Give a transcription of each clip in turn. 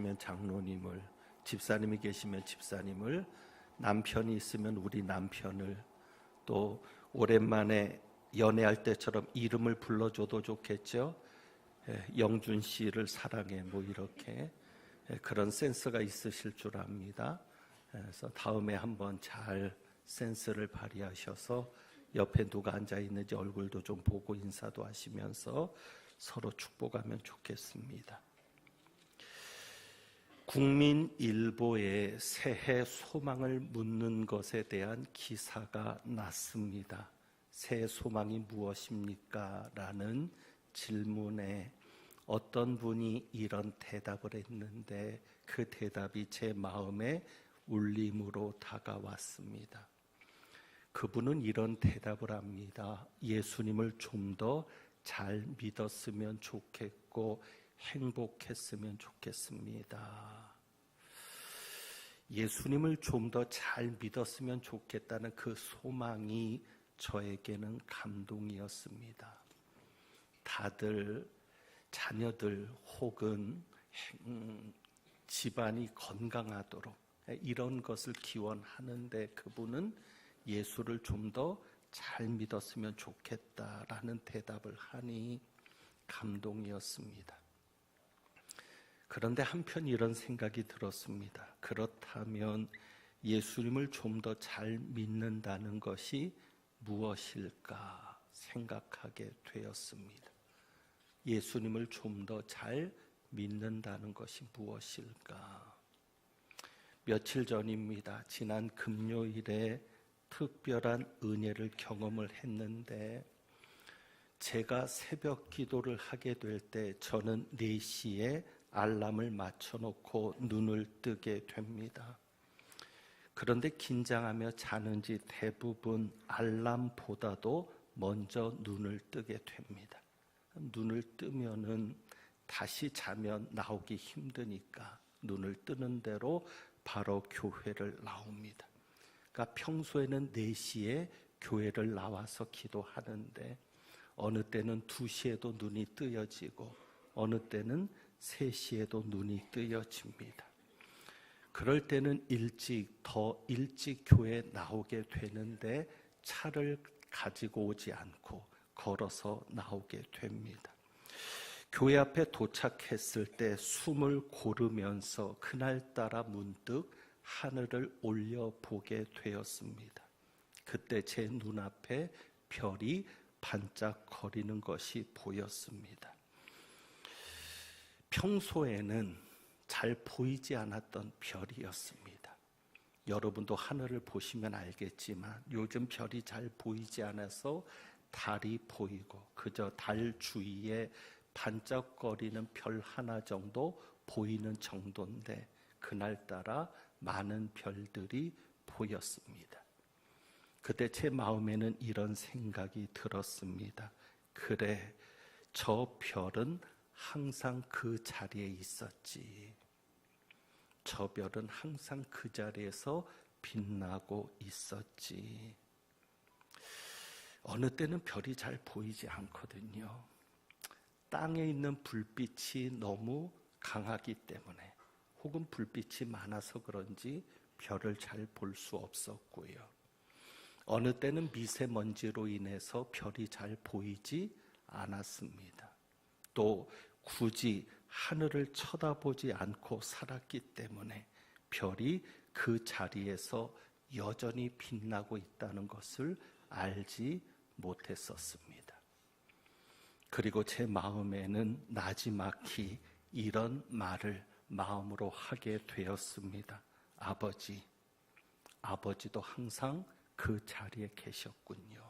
계시면 장로님을, 집사님이 계시면 집사님을, 남편이 있으면 우리 남편을, 또 오랜만에 연애할 때처럼 이름을 불러줘도 좋겠죠. 영준 씨를 사랑해, 뭐 이렇게 그런 센스가 있으실 줄 압니다. 그래서 다음에 한번 잘 센스를 발휘하셔서 옆에 누가 앉아 있는지 얼굴도 좀 보고 인사도 하시면서 서로 축복하면 좋겠습니다. 국민일보에 새해 소망을 묻는 것에 대한 기사가 났습니다. 새해 소망이 무엇입니까? 라는 질문에 어떤 분이 이런 대답을 했는데 그 대답이 제 마음에 울림으로 다가왔습니다. 그분은 이런 대답을 합니다. 예수님을 좀 더 잘 믿었으면 좋겠고 행복했으면 좋겠습니다. 예수님을 좀 더 잘 믿었으면 좋겠다는 그 소망이 저에게는 감동이었습니다. 다들 자녀들 혹은 집안이 건강하도록 이런 것을 기원하는데 그분은 예수를 좀 더 잘 믿었으면 좋겠다라는 대답을 하니 감동이었습니다. 그런데 한편 이런 생각이 들었습니다. 그렇다면 예수님을 좀 더 잘 믿는다는 것이 무엇일까 생각하게 되었습니다. 예수님을 좀 더 잘 믿는다는 것이 무엇일까? 며칠 전입니다. 지난 금요일에 특별한 은혜를 경험을 했는데 제가 새벽 기도를 하게 될 때 저는 4시에 알람을 맞춰놓고 눈을 뜨게 됩니다. 그런데 긴장하며 자는지 대부분 알람보다도 먼저 눈을 뜨게 됩니다. 눈을 뜨면은 다시 자면 나오기 힘드니까 눈을 뜨는 대로 바로 교회를 나옵니다. 그러니까 평소에는 4시에 교회를 나와서 기도하는데 어느 때는 2시에도 눈이 뜨여지고 어느 때는 3시에도 눈이 뜨여집니다. 그럴 때는 더 일찍 교회에 나오게 되는데 차를 가지고 오지 않고 걸어서 나오게 됩니다. 교회 앞에 도착했을 때 숨을 고르면서 그날따라 문득 하늘을 올려보게 되었습니다. 그때 제 눈앞에 별이 반짝거리는 것이 보였습니다. 평소에는 잘 보이지 않았던 별이었습니다. 여러분도 하늘을 보시면 알겠지만 요즘 별이 잘 보이지 않아서 달이 보이고 그저 달 주위에 반짝거리는 별 하나 정도 보이는 정도인데 그날따라 많은 별들이 보였습니다. 그때 제 마음에는 이런 생각이 들었습니다. 그래, 저 별은 항상 그 자리에 있었지. 저 별은 항상 그 자리에서 빛나고 있었지. 어느 때는 별이 잘 보이지 않거든요. 땅에 있는 불빛이 너무 강하기 때문에 혹은 불빛이 많아서 그런지 별을 잘 볼 수 없었고요. 어느 때는 미세먼지로 인해서 별이 잘 보이지 않았습니다. 또 굳이 하늘을 쳐다보지 않고 살았기 때문에 별이 그 자리에서 여전히 빛나고 있다는 것을 알지 못했었습니다. 그리고 제 마음에는 나지막히 이런 말을 마음으로 하게 되었습니다. 아버지도 항상 그 자리에 계셨군요.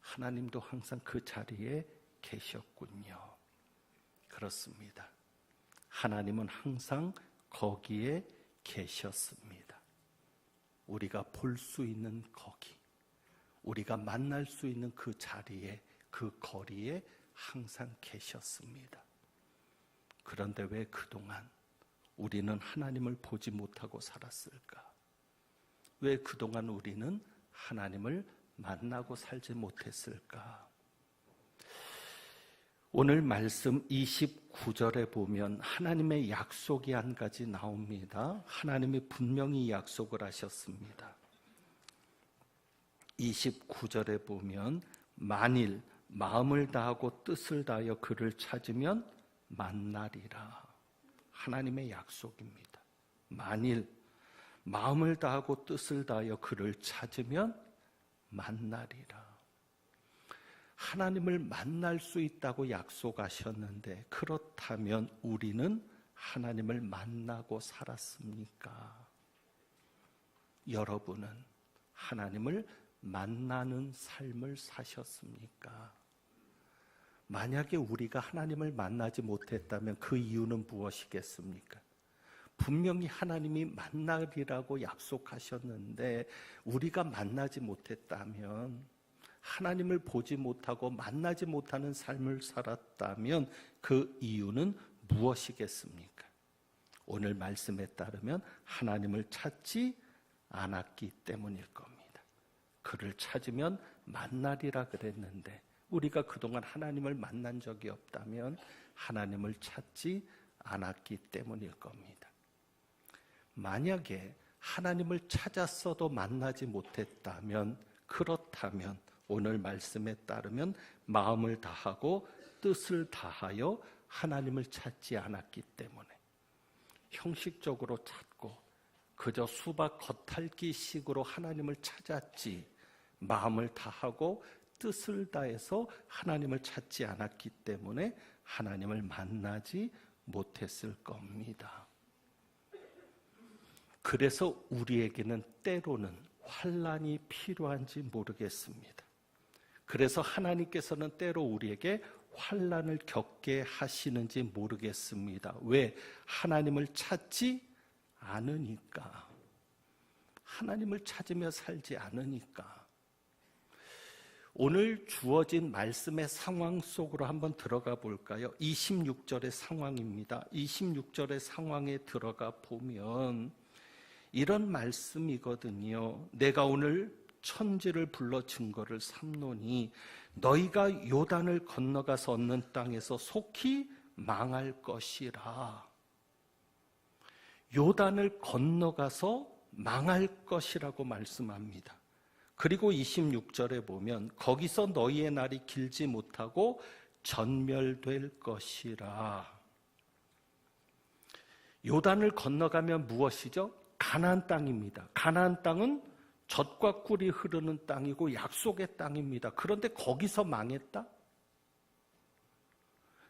하나님도 항상 그 자리에 계셨군요. 그렇습니다. 하나님은 항상 거기에 계셨습니다. 우리가 볼 수 있는 거기, 우리가 만날 수 있는 그 자리에, 그 거리에 항상 계셨습니다. 그런데 왜 그동안 우리는 하나님을 보지 못하고 살았을까? 왜 그동안 우리는 하나님을 만나고 살지 못했을까? 오늘 말씀 29절에 보면 하나님의 약속이 한 가지 나옵니다. 하나님이 분명히 약속을 하셨습니다. 29절에 보면 만일 마음을 다하고 뜻을 다하여 그를 찾으면 만나리라. 하나님의 약속입니다. 만일 마음을 다하고 뜻을 다하여 그를 찾으면 만나리라. 하나님을 만날 수 있다고 약속하셨는데 그렇다면 우리는 하나님을 만나고 살았습니까? 여러분은 하나님을 만나는 삶을 사셨습니까? 만약에 우리가 하나님을 만나지 못했다면 그 이유는 무엇이겠습니까? 분명히 하나님이 만나리라고 약속하셨는데 우리가 만나지 못했다면, 하나님을 보지 못하고 만나지 못하는 삶을 살았다면 그 이유는 무엇이겠습니까? 오늘 말씀에 따르면 하나님을 찾지 않았기 때문일 겁니다. 그를 찾으면 만나리라 그랬는데 우리가 그동안 하나님을 만난 적이 없다면 하나님을 찾지 않았기 때문일 겁니다. 만약에 하나님을 찾았어도 만나지 못했다면, 그렇다면 오늘 말씀에 따르면 마음을 다하고 뜻을 다하여 하나님을 찾지 않았기 때문에, 형식적으로 찾고 그저 수박 겉핥기식으로 하나님을 찾았지 마음을 다하고 뜻을 다해서 하나님을 찾지 않았기 때문에 하나님을 만나지 못했을 겁니다. 그래서 우리에게는 때로는 환난이 필요한지 모르겠습니다. 그래서 하나님께서는 때로 우리에게 환난을 겪게 하시는지 모르겠습니다. 왜? 하나님을 찾지 않으니까. 하나님을 찾으며 살지 않으니까. 오늘 주어진 말씀의 상황 속으로 한번 들어가 볼까요? 26절의 상황입니다. 26절의 상황에 들어가 보면 이런 말씀이거든요. 내가 오늘 천지를 불러 증거를 삼노니 너희가 요단을 건너가서 얻는 땅에서 속히 망할 것이라. 요단을 건너가서 망할 것이라고 말씀합니다. 그리고 26절에 보면 거기서 너희의 날이 길지 못하고 전멸될 것이라. 요단을 건너가면 무엇이죠? 가나안 땅입니다. 가나안 땅은 젖과 꿀이 흐르는 땅이고 약속의 땅입니다. 그런데 거기서 망했다?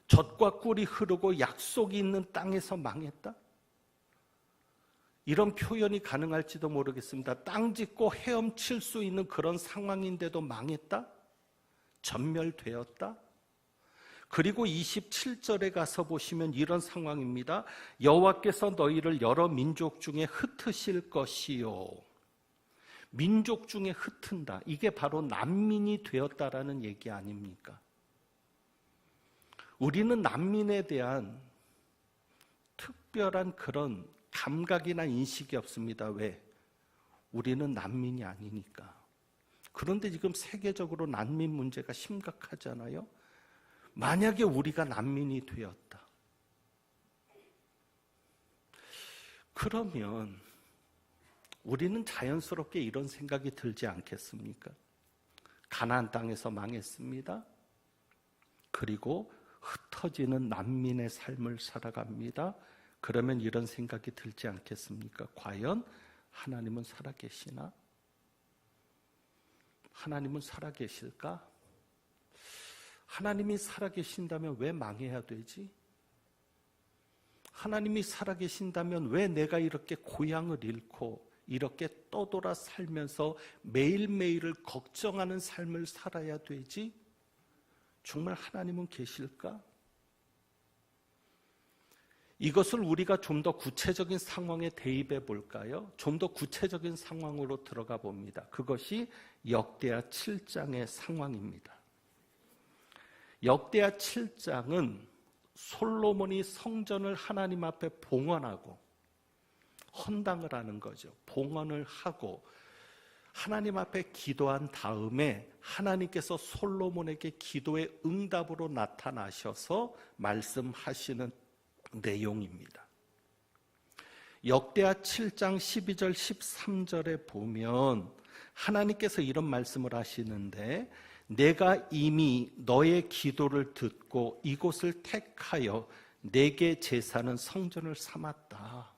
젖과 꿀이 흐르고 약속이 있는 땅에서 망했다? 이런 표현이 가능할지도 모르겠습니다. 땅 짓고 헤엄칠 수 있는 그런 상황인데도 망했다? 전멸되었다? 그리고 27절에 가서 보시면 이런 상황입니다. 여호와께서 너희를 여러 민족 중에 흩으실 것이요. 민족 중에 흩은다. 이게 바로 난민이 되었다라는 얘기 아닙니까? 우리는 난민에 대한 특별한 그런 감각이나 인식이 없습니다. 왜? 우리는 난민이 아니니까. 그런데 지금 세계적으로 난민 문제가 심각하잖아요. 만약에 우리가 난민이 되었다. 그러면 우리는 자연스럽게 이런 생각이 들지 않겠습니까? 가나안 땅에서 망했습니다. 그리고 흩어지는 난민의 삶을 살아갑니다. 그러면 이런 생각이 들지 않겠습니까? 과연 하나님은 살아계시나? 하나님은 살아계실까? 하나님이 살아계신다면 왜 망해야 되지? 하나님이 살아계신다면 왜 내가 이렇게 고향을 잃고 이렇게 떠돌아 살면서 매일매일을 걱정하는 삶을 살아야 되지? 정말 하나님은 계실까? 이것을 우리가 좀 더 구체적인 상황에 대입해 볼까요? 좀 더 구체적인 상황으로 들어가 봅니다. 그것이 역대하 7장의 상황입니다. 역대하 7장은 솔로몬이 성전을 하나님 앞에 봉헌하고 헌당을 하는 거죠. 봉헌을 하고 하나님 앞에 기도한 다음에 하나님께서 솔로몬에게 기도의 응답으로 나타나셔서 말씀하시는 내용입니다. 역대하 7장 12절 13절에 보면 하나님께서 이런 말씀을 하시는데, 내가 이미 너의 기도를 듣고 이곳을 택하여 내게 제사는 성전을 삼았다.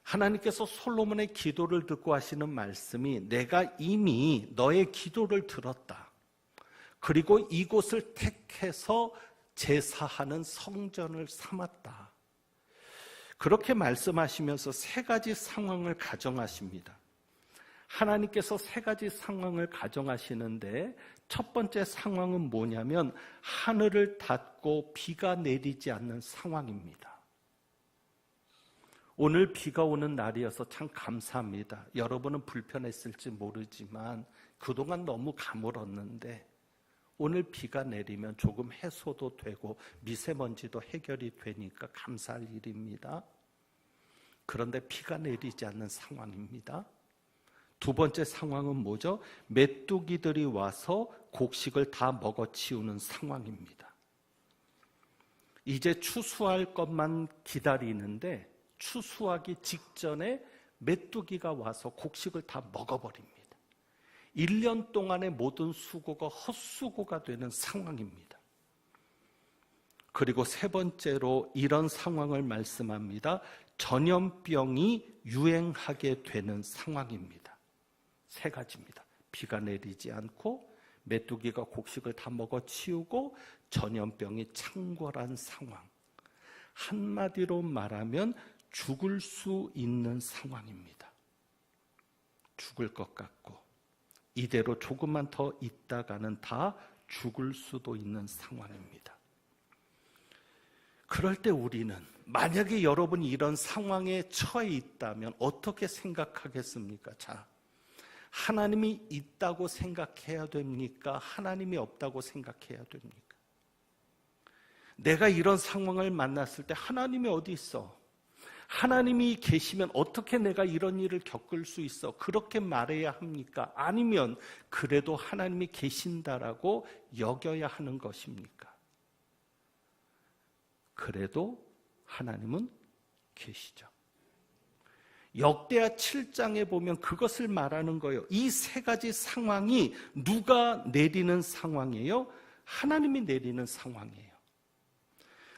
하나님께서 솔로몬의 기도를 듣고 하시는 말씀이, 내가 이미 너의 기도를 들었다. 그리고 이곳을 택해서 제사하는 성전을 삼았다. 그렇게 말씀하시면서 세 가지 상황을 가정하십니다. 하나님께서 세 가지 상황을 가정하시는데, 첫 번째 상황은 뭐냐면 하늘을 닫고 비가 내리지 않는 상황입니다. 오늘 비가 오는 날이어서 참 감사합니다. 여러분은 불편했을지 모르지만 그동안 너무 가물었는데 오늘 비가 내리면 조금 해소도 되고 미세먼지도 해결이 되니까 감사할 일입니다. 그런데 비가 내리지 않는 상황입니다. 두 번째 상황은 뭐죠? 메뚜기들이 와서 곡식을 다 먹어치우는 상황입니다. 이제 추수할 것만 기다리는데 추수하기 직전에 메뚜기가 와서 곡식을 다 먹어버립니다. 1년 동안의 모든 수고가 헛수고가 되는 상황입니다. 그리고 세 번째로 이런 상황을 말씀합니다. 전염병이 유행하게 되는 상황입니다. 세 가지입니다. 비가 내리지 않고 메뚜기가 곡식을 다 먹어치우고 전염병이 창궐한 상황. 한마디로 말하면 죽을 수 있는 상황입니다. 죽을 것 같고 이대로 조금만 더 있다가는 다 죽을 수도 있는 상황입니다. 그럴 때 우리는 만약에 여러분이 이런 상황에 처해 있다면 어떻게 생각하겠습니까? 자, 하나님이 있다고 생각해야 됩니까? 하나님이 없다고 생각해야 됩니까? 내가 이런 상황을 만났을 때 하나님이 어디 있어? 하나님이 계시면 어떻게 내가 이런 일을 겪을 수 있어? 그렇게 말해야 합니까? 아니면 그래도 하나님이 계신다라고 여겨야 하는 것입니까? 그래도 하나님은 계시죠. 역대하 7장에 보면 그것을 말하는 거예요. 이 세 가지 상황이 누가 내리는 상황이에요? 하나님이 내리는 상황이에요.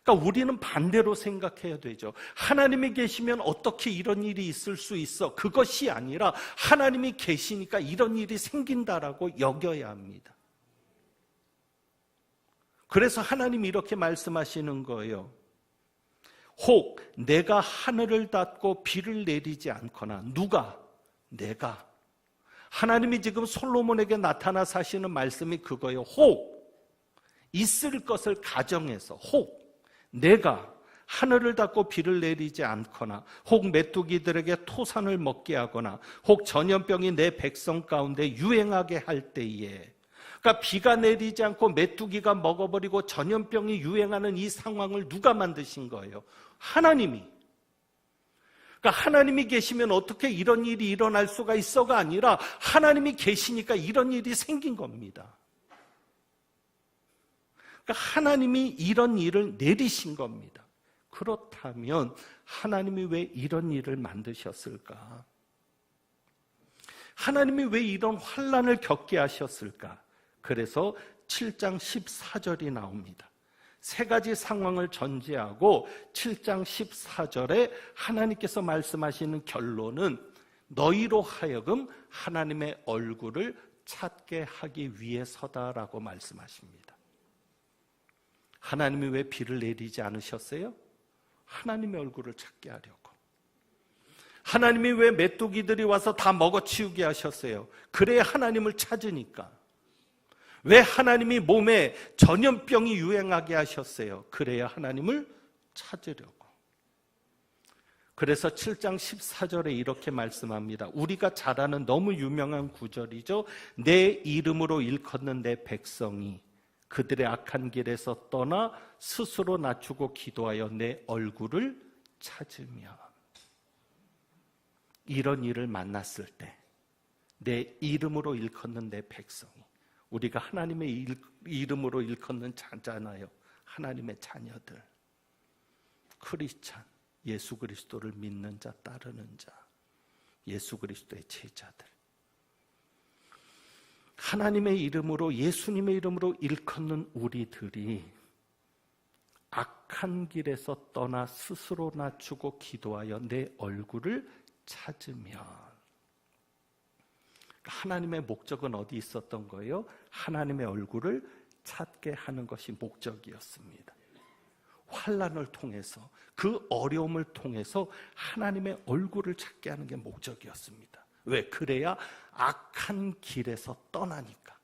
그러니까 우리는 반대로 생각해야 되죠. 하나님이 계시면 어떻게 이런 일이 있을 수 있어? 그것이 아니라 하나님이 계시니까 이런 일이 생긴다라고 여겨야 합니다. 그래서 하나님이 이렇게 말씀하시는 거예요. 혹 내가 하늘을 닫고 비를 내리지 않거나 누가? 내가. 하나님이 지금 솔로몬에게 나타나서 하시는 말씀이 그거예요. 혹 있을 것을 가정해서 혹 내가 하늘을 닫고 비를 내리지 않거나 혹 메뚜기들에게 토산을 먹게 하거나 혹 전염병이 내 백성 가운데 유행하게 할 때에, 그러니까 비가 내리지 않고 메뚜기가 먹어버리고 전염병이 유행하는 이 상황을 누가 만드신 거예요? 하나님이. 그러니까 하나님이 계시면 어떻게 이런 일이 일어날 수가 있어가 아니라 하나님이 계시니까 이런 일이 생긴 겁니다. 그러니까 하나님이 이런 일을 내리신 겁니다. 그렇다면 하나님이 왜 이런 일을 만드셨을까? 하나님이 왜 이런 환난을 겪게 하셨을까? 그래서 7장 14절이 나옵니다. 세 가지 상황을 전제하고 7장 14절에 하나님께서 말씀하시는 결론은 너희로 하여금 하나님의 얼굴을 찾게 하기 위해서다라고 말씀하십니다. 하나님이 왜 비를 내리지 않으셨어요? 하나님의 얼굴을 찾게 하려고. 하나님이 왜 메뚜기들이 와서 다 먹어치우게 하셨어요? 그래야 하나님을 찾으니까. 왜 하나님이 몸에 전염병이 유행하게 하셨어요? 그래야 하나님을 찾으려고. 그래서 7장 14절에 이렇게 말씀합니다. 우리가 잘 아는 너무 유명한 구절이죠. 내 이름으로 일컫는 내 백성이 그들의 악한 길에서 떠나 스스로 낮추고 기도하여 내 얼굴을 찾으며. 이런 일을 만났을 때 내 이름으로 일컫는 내 백성이, 우리가 하나님의 이름으로 일컫는 자잖아요. 하나님의 자녀들, 크리스찬, 예수 그리스도를 믿는 자, 따르는 자, 예수 그리스도의 제자들, 하나님의 이름으로, 예수님의 이름으로 일컫는 우리들이 악한 길에서 떠나 스스로 낮추고 기도하여 내 얼굴을 찾으면, 하나님의 목적은 어디 있었던 거예요? 하나님의 얼굴을 찾게 하는 것이 목적이었습니다. 환난을 통해서, 그 어려움을 통해서 하나님의 얼굴을 찾게 하는 게 목적이었습니다. 왜? 그래야 악한 길에서 떠나니까.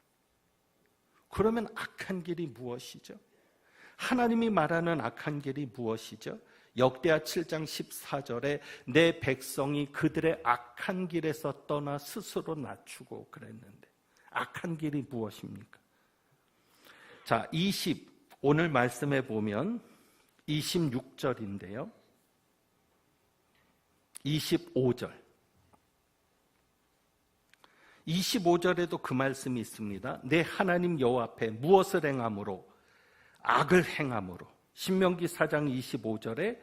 그러면 악한 길이 무엇이죠? 하나님이 말하는 악한 길이 무엇이죠? 역대하 7장 14절에 내 백성이 그들의 악한 길에서 떠나 스스로 낮추고 그랬는데, 악한 길이 무엇입니까? 자, 오늘 말씀에 보면 26절인데요. 25절. 25절에도 그 말씀이 있습니다. 내 하나님 여호와 앞에 무엇을 행함으로? 악을 행함으로. 신명기 4장 25절에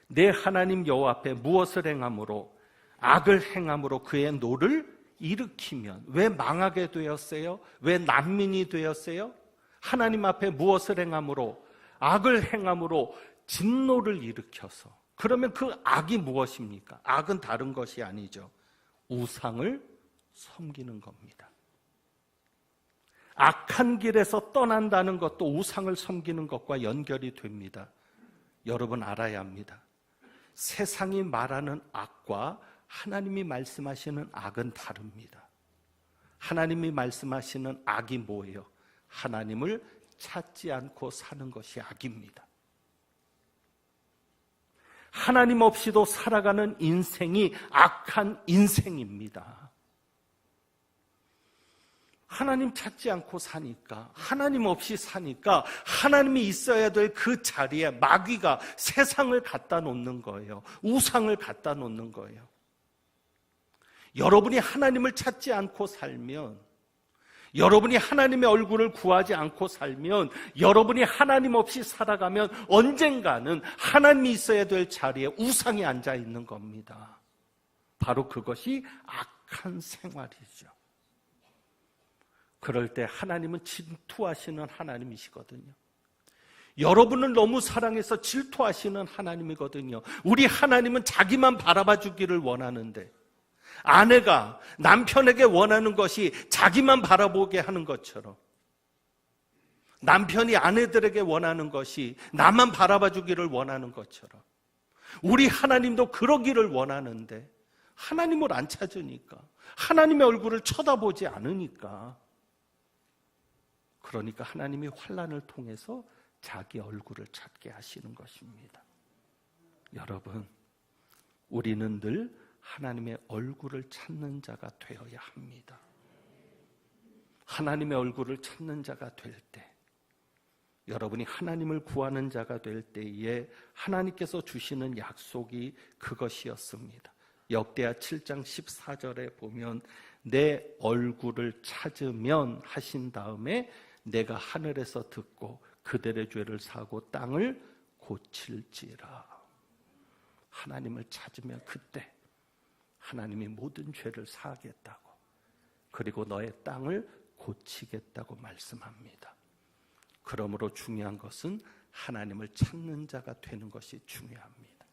내 하나님 여호와 앞에 무엇을 행함으로? 악을 행함으로 그의 노를 일으키면. 왜 망하게 되었어요? 왜 난민이 되었어요? 하나님 앞에 무엇을 행함으로? 악을 행함으로 진노를 일으켜서. 그러면 그 악이 무엇입니까? 악은 다른 것이 아니죠. 우상을 섬기는 겁니다. 악한 길에서 떠난다는 것도 우상을 섬기는 것과 연결이 됩니다. 여러분 알아야 합니다. 세상이 말하는 악과 하나님이 말씀하시는 악은 다릅니다. 하나님이 말씀하시는 악이 뭐예요? 하나님을 찾지 않고 사는 것이 악입니다. 하나님 없이도 살아가는 인생이 악한 인생입니다. 하나님 찾지 않고 사니까, 하나님 없이 사니까 하나님이 있어야 될 그 자리에 마귀가 세상을 갖다 놓는 거예요. 우상을 갖다 놓는 거예요. 여러분이 하나님을 찾지 않고 살면, 여러분이 하나님의 얼굴을 구하지 않고 살면, 여러분이 하나님 없이 살아가면 언젠가는 하나님이 있어야 될 자리에 우상이 앉아 있는 겁니다. 바로 그것이 악한 생활이죠. 그럴 때 하나님은 질투하시는 하나님이시거든요. 여러분을 너무 사랑해서 질투하시는 하나님이거든요. 우리 하나님은 자기만 바라봐 주기를 원하는데, 아내가 남편에게 원하는 것이 자기만 바라보게 하는 것처럼, 남편이 아내들에게 원하는 것이 나만 바라봐 주기를 원하는 것처럼, 우리 하나님도 그러기를 원하는데 하나님을 안 찾으니까, 하나님의 얼굴을 쳐다보지 않으니까, 그러니까 하나님이 환난을 통해서 자기 얼굴을 찾게 하시는 것입니다. 여러분, 우리는 늘 하나님의 얼굴을 찾는 자가 되어야 합니다. 하나님의 얼굴을 찾는 자가 될 때, 여러분이 하나님을 구하는 자가 될 때에 하나님께서 주시는 약속이 그것이었습니다. 역대하 7장 14절에 보면 내 얼굴을 찾으면 하신 다음에 내가 하늘에서 듣고 그들의 죄를 사고 땅을 고칠지라. 하나님을 찾으면 그때 하나님이 모든 죄를 사하겠다고, 그리고 너의 땅을 고치겠다고 말씀합니다. 그러므로 중요한 것은 하나님을 찾는 자가 되는 것이 중요합니다.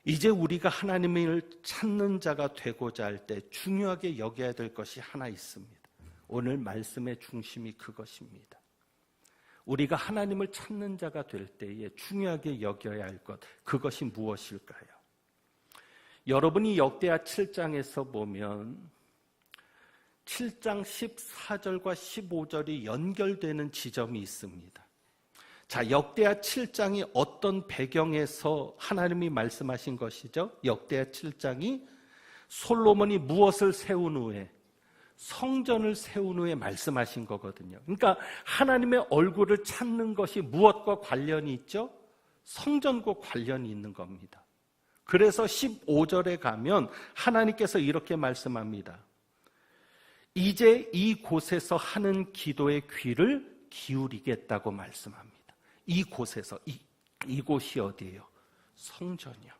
이제 우리가 하나님을 찾는 자가 되고자 할 때 중요하게 여겨야 될 것이 하나 있습니다. 오늘 말씀의 중심이 그것입니다. 우리가 하나님을 찾는 자가 될 때에 중요하게 여겨야 할 것, 그것이 무엇일까요? 여러분이 역대하 7장에서 보면 7장 14절과 15절이 연결되는 지점이 있습니다. 자, 역대하 7장이 어떤 배경에서 하나님이 말씀하신 것이죠? 역대하 7장이 솔로몬이 무엇을 세운 후에, 성전을 세운 후에 말씀하신 거거든요. 그러니까 하나님의 얼굴을 찾는 것이 무엇과 관련이 있죠? 성전과 관련이 있는 겁니다. 그래서 15절에 가면 하나님께서 이렇게 말씀합니다. 이제 이곳에서 하는 기도의 귀를 기울이겠다고 말씀합니다. 이곳에서, 이곳이 어디예요? 성전이요.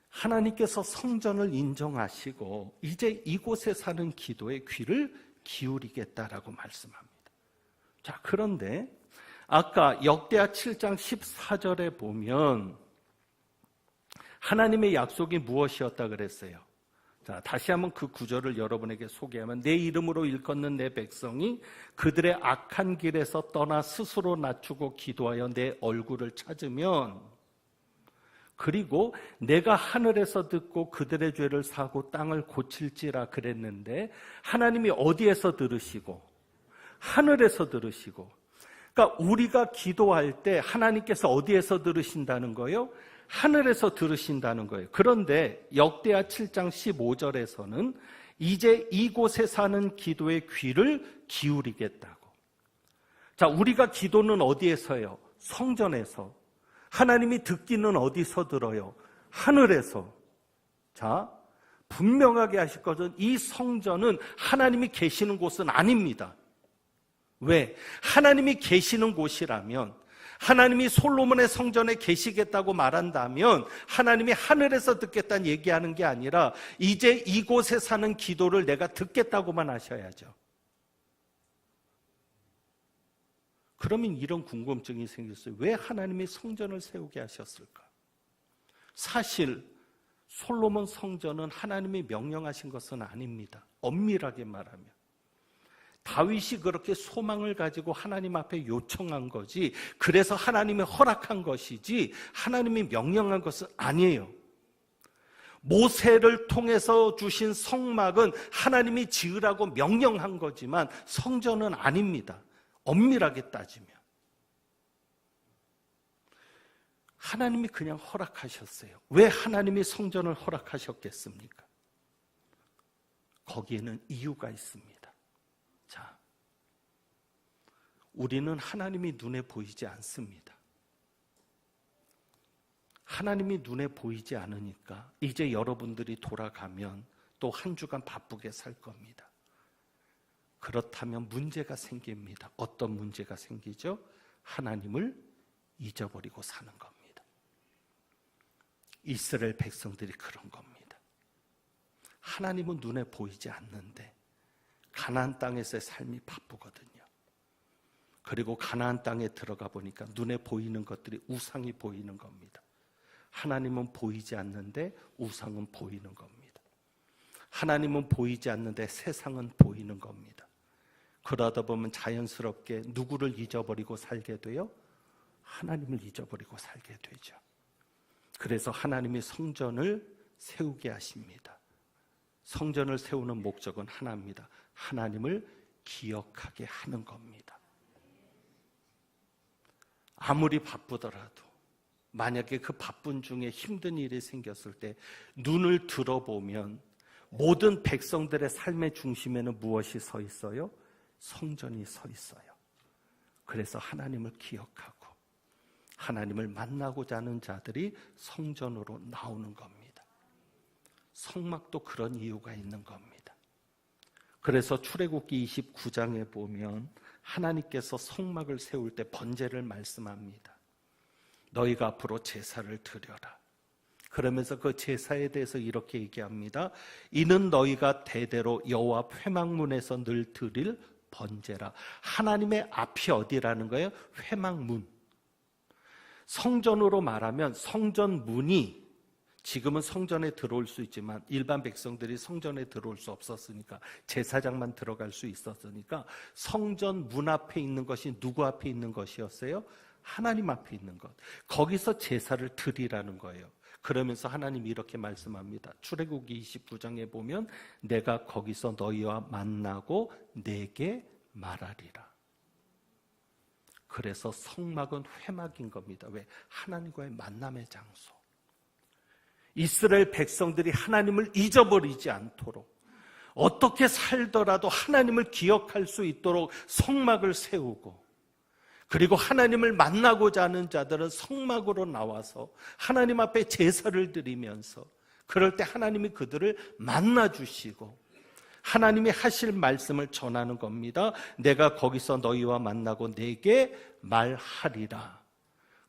하나님께서 성전을 인정하시고 이제 이곳에 사는 기도의 귀를 기울이겠다라고 말씀합니다. 자, 그런데 아까 역대하 7장 14절에 보면 하나님의 약속이 무엇이었다 그랬어요? 자, 다시 한번 그 구절을 여러분에게 소개하면 내 이름으로 일컫는 내 백성이 그들의 악한 길에서 떠나 스스로 낮추고 기도하여 내 얼굴을 찾으면, 그리고 내가 하늘에서 듣고 그들의 죄를 사고 땅을 고칠지라 그랬는데 하나님이 어디에서 들으시고? 하늘에서 들으시고. 그러니까 우리가 기도할 때 하나님께서 어디에서 들으신다는 거예요? 하늘에서 들으신다는 거예요. 그런데 역대하 7장 15절에서는 이제 이곳에 사는 기도의 귀를 기울이겠다고. 자, 우리가 기도는 어디에서요? 성전에서. 하나님이 듣기는 어디서 들어요? 하늘에서. 자, 분명하게 하실 것은 이 성전은 하나님이 계시는 곳은 아닙니다. 왜? 하나님이 계시는 곳이라면, 하나님이 솔로몬의 성전에 계시겠다고 말한다면 하나님이 하늘에서 듣겠다는 얘기하는 게 아니라 이제 이곳에 사는 기도를 내가 듣겠다고만 하셔야죠. 그러면 이런 궁금증이 생겼어요. 왜 하나님이 성전을 세우게 하셨을까? 사실 솔로몬 성전은 하나님이 명령하신 것은 아닙니다. 엄밀하게 말하면 다윗이 그렇게 소망을 가지고 하나님 앞에 요청한 거지, 그래서 하나님이 허락한 것이지 하나님이 명령한 것은 아니에요. 모세를 통해서 주신 성막은 하나님이 지으라고 명령한 거지만 성전은 아닙니다. 엄밀하게 따지면 하나님이 그냥 허락하셨어요. 왜 하나님이 성전을 허락하셨겠습니까? 거기에는 이유가 있습니다. 자, 우리는 하나님이 눈에 보이지 않습니다. 하나님이 눈에 보이지 않으니까 이제 여러분들이 돌아가면 또 한 주간 바쁘게 살 겁니다. 그렇다면 문제가 생깁니다. 어떤 문제가 생기죠? 하나님을 잊어버리고 사는 겁니다. 이스라엘 백성들이 그런 겁니다. 하나님은 눈에 보이지 않는데 가나안 땅에서의 삶이 바쁘거든요. 그리고 가나안 땅에 들어가 보니까 눈에 보이는 것들이 우상이 보이는 겁니다. 하나님은 보이지 않는데 우상은 보이는 겁니다. 하나님은 보이지 않는데 세상은 보이는 겁니다. 그러다 보면 자연스럽게 누구를 잊어버리고 살게 돼요? 하나님을 잊어버리고 살게 되죠. 그래서 하나님이 성전을 세우게 하십니다. 성전을 세우는 목적은 하나입니다. 하나님을 기억하게 하는 겁니다. 아무리 바쁘더라도 만약에 그 바쁜 중에 힘든 일이 생겼을 때 눈을 들어보면 모든 백성들의 삶의 중심에는 무엇이 서 있어요? 성전이 서 있어요. 그래서 하나님을 기억하고 하나님을 만나고자 하는 자들이 성전으로 나오는 겁니다. 성막도 그런 이유가 있는 겁니다. 그래서 출애굽기 29장에 보면 하나님께서 성막을 세울 때 번제를 말씀합니다. 너희가 앞으로 제사를 드려라. 그러면서 그 제사에 대해서 이렇게 얘기합니다. 이는 너희가 대대로 여호와 앞 회막문에서 늘 드릴 번제라. 하나님의 앞이 어디라는 거예요? 회막문. 성전으로 말하면 성전 문이, 지금은 성전에 들어올 수 있지만 일반 백성들이 성전에 들어올 수 없었으니까 제사장만 들어갈 수 있었으니까 성전 문 앞에 있는 것이 누구 앞에 있는 것이었어요? 하나님 앞에 있는 것. 거기서 제사를 드리라는 거예요. 그러면서 하나님이 이렇게 말씀합니다. 출애굽기 29장에 보면 내가 거기서 너희와 만나고 내게 말하리라. 그래서 성막은 회막인 겁니다. 왜? 하나님과의 만남의 장소. 이스라엘 백성들이 하나님을 잊어버리지 않도록, 어떻게 살더라도 하나님을 기억할 수 있도록 성막을 세우고, 그리고 하나님을 만나고자 하는 자들은 성막으로 나와서 하나님 앞에 제사를 드리면서 그럴 때 하나님이 그들을 만나주시고 하나님이 하실 말씀을 전하는 겁니다. 내가 거기서 너희와 만나고 내게 말하리라.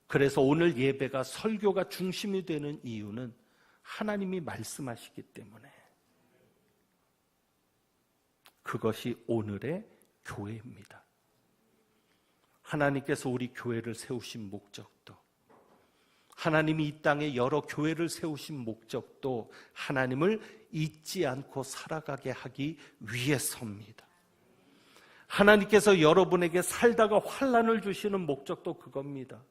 그래서 오늘 예배가 설교가 중심이 되는 이유는 하나님이 말씀하시기 때문에 그것이 오늘의 교회입니다. 하나님께서 우리 교회를 세우신 목적도, 하나님이 이 땅에 여러 교회를 세우신 목적도 하나님을 잊지 않고 살아가게 하기 위해서입니다. 하나님께서 여러분에게 살다가 환난을 주시는 목적도 그겁니다.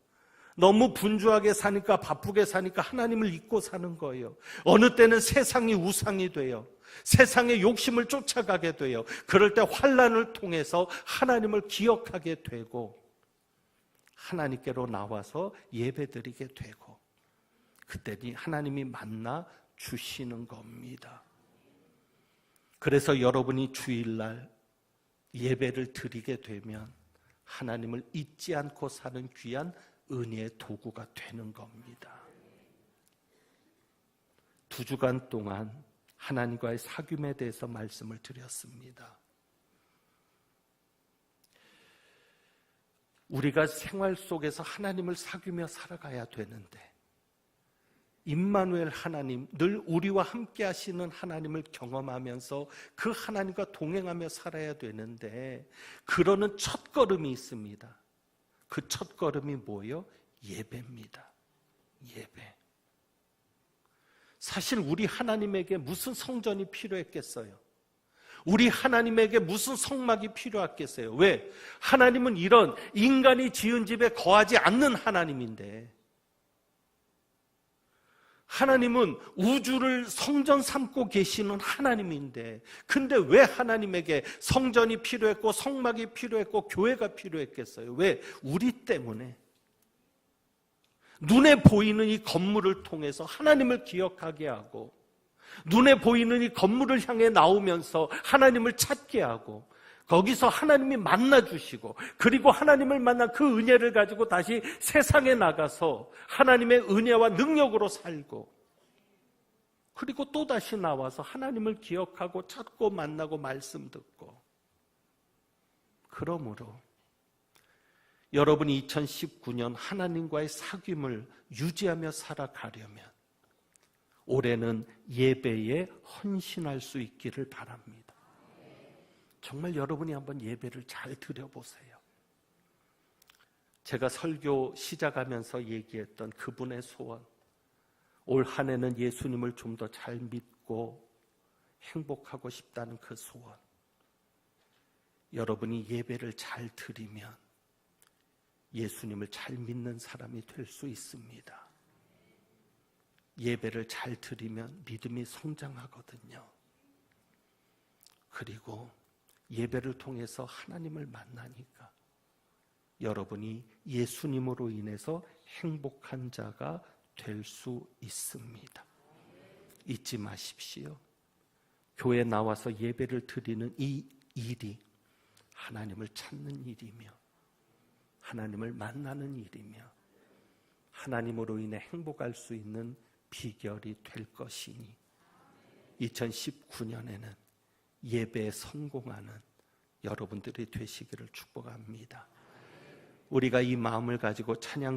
너무 분주하게 사니까, 바쁘게 사니까 하나님을 잊고 사는 거예요. 어느 때는 세상이 우상이 돼요. 세상의 욕심을 쫓아가게 돼요. 그럴 때 환난을 통해서 하나님을 기억하게 되고 하나님께로 나와서 예배드리게 되고 그때니 하나님이 만나 주시는 겁니다. 그래서 여러분이 주일날 예배를 드리게 되면 하나님을 잊지 않고 사는 귀한 은혜의 도구가 되는 겁니다. 2주간 동안 하나님과의 사귐에 대해서 말씀을 드렸습니다. 우리가 생활 속에서 하나님을 사귀며 살아가야 되는데 임마누엘 하나님, 늘 우리와 함께 하시는 하나님을 경험하면서 그 하나님과 동행하며 살아야 되는데 그러는 첫걸음이 있습니다. 그 첫걸음이 뭐예요? 예배입니다. 예배. 사실 우리 하나님에게 무슨 성전이 필요했겠어요? 우리 하나님에게 무슨 성막이 필요했겠어요? 왜? 하나님은 이런 인간이 지은 집에 거하지 않는 하나님인데 하나님은 우주를 성전 삼고 계시는 하나님인데 근데 왜 하나님에게 성전이 필요했고 성막이 필요했고 교회가 필요했겠어요? 왜? 우리 때문에. 눈에 보이는 이 건물을 통해서 하나님을 기억하게 하고 눈에 보이는 이 건물을 향해 나오면서 하나님을 찾게 하고 거기서 하나님이 만나주시고 그리고 하나님을 만난 그 은혜를 가지고 다시 세상에 나가서 하나님의 은혜와 능력으로 살고 그리고 또다시 나와서 하나님을 기억하고 찾고 만나고 말씀 듣고 그러므로 여러분이 2019년 하나님과의 사귐을 유지하며 살아가려면 올해는 예배에 헌신할 수 있기를 바랍니다. 정말 여러분이 한번 예배를 잘 드려보세요. 제가 설교 시작하면서 얘기했던 그분의 소원, 올 한 해는 예수님을 좀 더 잘 믿고 행복하고 싶다는 그 소원, 여러분이 예배를 잘 드리면 예수님을 잘 믿는 사람이 될 수 있습니다. 예배를 잘 드리면 믿음이 성장하거든요. 그리고 예배를 통해서 하나님을 만나니까 여러분이 예수님으로 인해서 행복한 자가 될 수 있습니다. 잊지 마십시오. 교회에 나와서 예배를 드리는 이 일이 하나님을 찾는 일이며 하나님을 만나는 일이며 하나님으로 인해 행복할 수 있는 비결이 될 것이니 2019년에는 예배에 성공하는 여러분들이 되시기를 축복합니다. 우리가 이 마음을 가지고 찬양